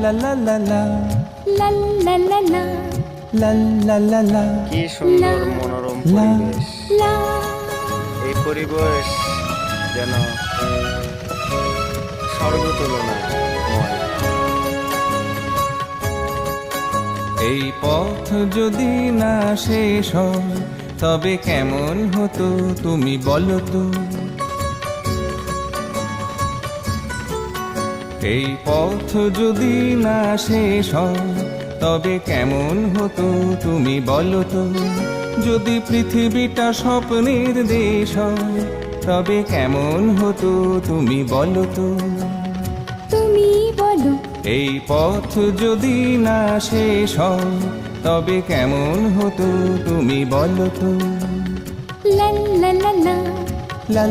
লা লা লা লা লা লা লা লা লা লা লা লা। কি সুন্দর মনোরম পরিবেশ। লা এই পরিবেশ যেন স্বর্গ তুলনায়। এই পথ যদি না শেষ হয় তবে কেমন হতো তুমি বলো তো। এই পথ যদি না শেষ হয় তবে কেমন হতো তুমি বলো তো। যদি পৃথিবীটা স্বপ্নের দেশ হয় তবে কেমন হতো তুমি বলো তো। তুমি বলো এই পথ যদি না শেষ হয় তবে কেমন হতো তুমি বলো তো। লা লা লা লা লা